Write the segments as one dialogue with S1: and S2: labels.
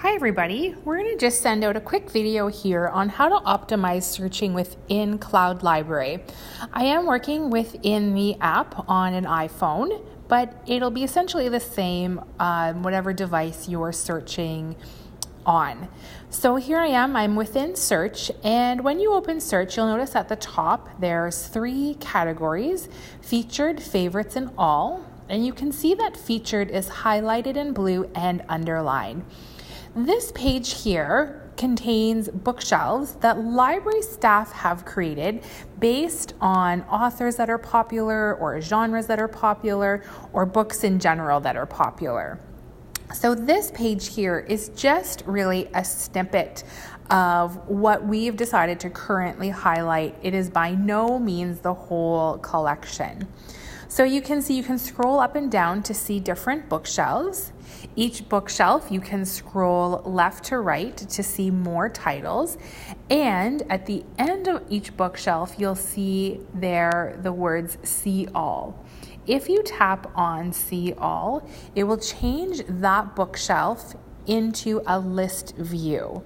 S1: Hi everybody, we're going to just send out a quick video here on how to optimize searching within cloudLibrary. I am working within the app on an iPhone, but it'll be essentially the same on whatever device you're searching on. So here I am, I'm within search, and when you open search, you'll notice at the top there's 3 categories: featured, favorites, and all. And you can see that featured is highlighted in blue and underlined. This page here contains bookshelves that library staff have created based on authors that are popular or genres that are popular or books in general that are popular. So this page here is just really a snippet of what we've decided to currently highlight. It is by no means the whole collection. So you can see, you can scroll up and down to see different bookshelves. Each bookshelf, you can scroll left to right to see more titles. And at the end of each bookshelf, you'll see there the words "See All." If you tap on "See All," it will change that bookshelf into a list view.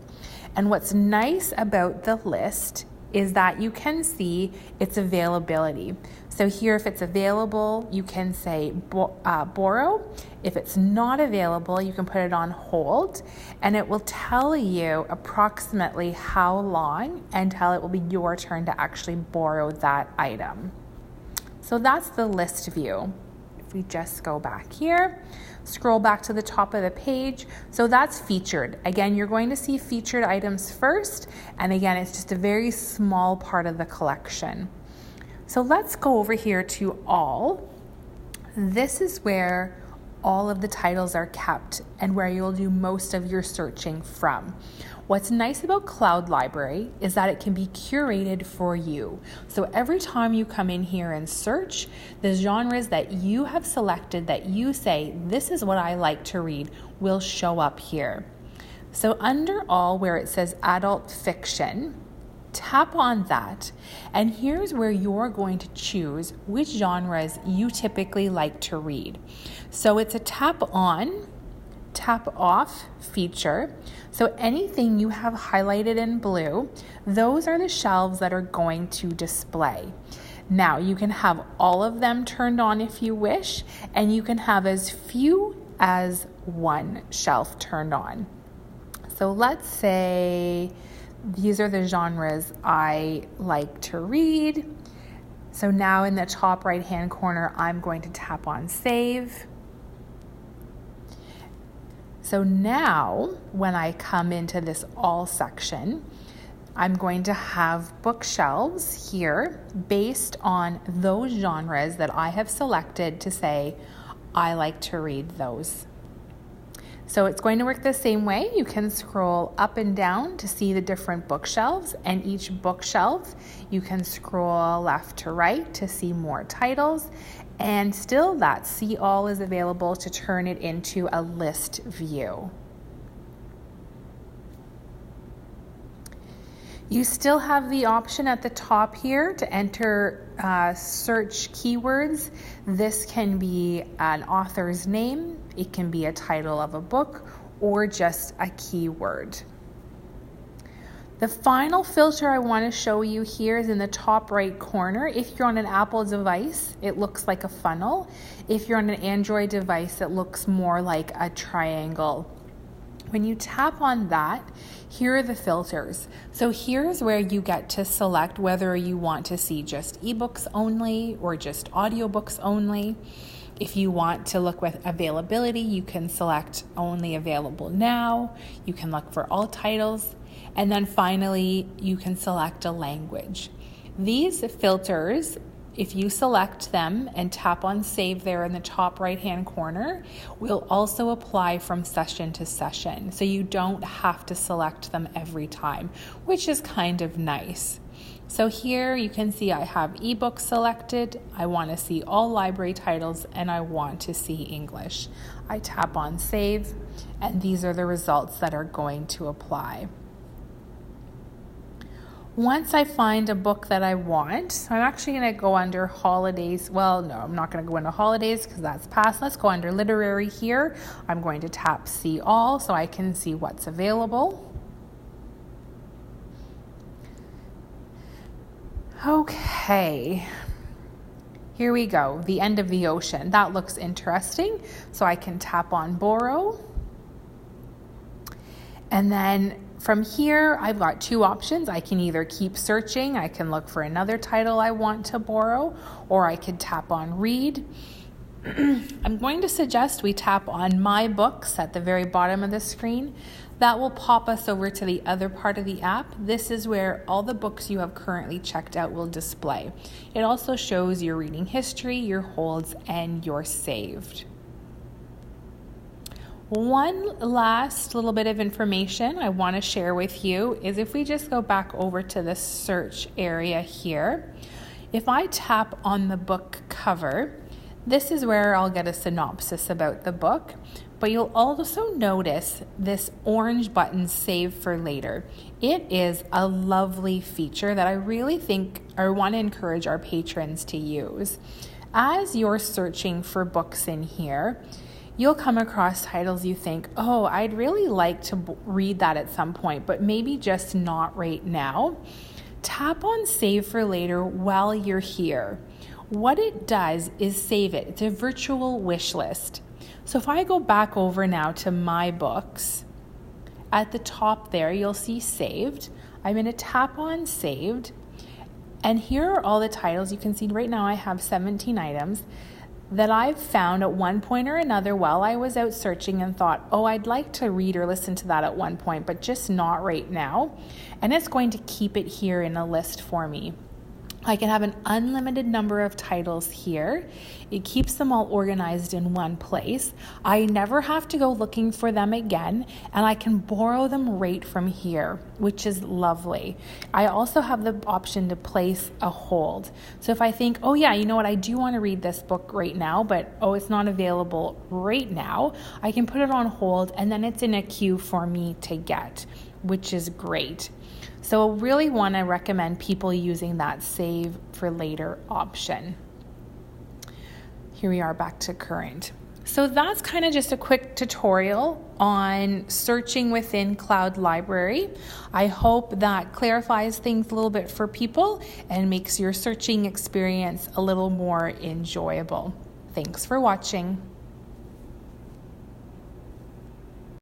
S1: And what's nice about the list is that you can see its availability. So here, if it's available, you can say borrow. If it's not available, you can put it on hold, and it will tell you approximately how long until it will be your turn to actually borrow that item. So that's the list view. If we just go back here, scroll back to the top of the page. So that's featured. Again, you're going to see featured items first. And again, it's just a very small part of the collection. So let's go over here to all. This is where all of the titles are kept and where you'll do most of your searching from. What's nice about cloudLibrary is that it can be curated for you. So every time you come in here and search, the genres that you have selected that you say, this is what I like to read, will show up here. So under all, where it says adult fiction, tap on that, and here's where you're going to choose which genres you typically like to read. So it's a tap on, tap off feature. So anything you have highlighted in blue, those are the shelves that are going to display. Now you can have all of them turned on if you wish, and you can have as few as one shelf turned on. So let's say these are the genres I like to read. So now in the top right hand corner, I'm going to tap on save. So now when I come into this all section, I'm going to have bookshelves here based on those genres that I have selected to say, I like to read those. So it's going to work the same way. You can scroll up and down to see the different bookshelves, and each bookshelf you can scroll left to right to see more titles, and still that See All is available to turn it into a list view. You still have the option at the top here to enter search keywords. This can be an author's name, it can be a title of a book, or just a keyword. The final filter I want to show you here is in the top right corner. If you're on an Apple device, it looks like a funnel. If you're on an Android device, it looks more like a triangle. When you tap on that, here are the filters. So here's where you get to select whether you want to see just ebooks only or just audiobooks only. If you want to look with availability, you can select only available now. You can look for all titles. And then finally, you can select a language. These filters, if you select them and tap on save there in the top right hand corner, will also apply from session to session. So you don't have to select them every time, which is kind of nice. So here you can see I have ebooks selected, I want to see all library titles, and I want to see English. I tap on save, and these are the results that are going to apply. Once I find a book that I want, so I'm actually going to go under holidays. Well, no, I'm not going to go into holidays because that's past. Let's go under literary here. I'm going to tap see all so I can see what's available. Okay, here we go. The End of the Ocean. That looks interesting. So I can tap on borrow. And then from here, I've got two options. I can either keep searching, I can look for another title I want to borrow, or I could tap on read. I'm going to suggest we tap on my books at the very bottom of the screen. That will pop us over to the other part of the app. This is where all the books you have currently checked out will display. It also shows your reading history, your holds, and your saved. One last little bit of information I want to share with you is if we just go back over to the search area here, if I tap on the book cover, this is where I'll get a synopsis about the book, but you'll also notice this orange button, Save for Later. It is a lovely feature that I really think I want to encourage our patrons to use. As you're searching for books in here, you'll come across titles you think, oh, I'd really like to read that at some point, but maybe just not right now. Tap on Save for Later while you're here. What it does is save it. It's a virtual wish list. So if I go back over now to my books, at the top there, you'll see saved. I'm going to tap on saved. And here are all the titles. You can see right now I have 17 items that I've found at one point or another while I was out searching and thought, oh, I'd like to read or listen to that at one point, but just not right now. And it's going to keep it here in a list for me. I can have an unlimited number of titles here. It keeps them all organized in one place. I never have to go looking for them again, and I can borrow them right from here, which is lovely. I also have the option to place a hold. So if I think, oh yeah, you know what, I do want to read this book right now, but it's not available right now, I can put it on hold, and then it's in a queue for me to get, which is great. So I really want to recommend people using that Save for Later option. Here we are back to current. So that's kind of just a quick tutorial on searching within cloudLibrary. I hope that clarifies things a little bit for people and makes your searching experience a little more enjoyable. Thanks for watching.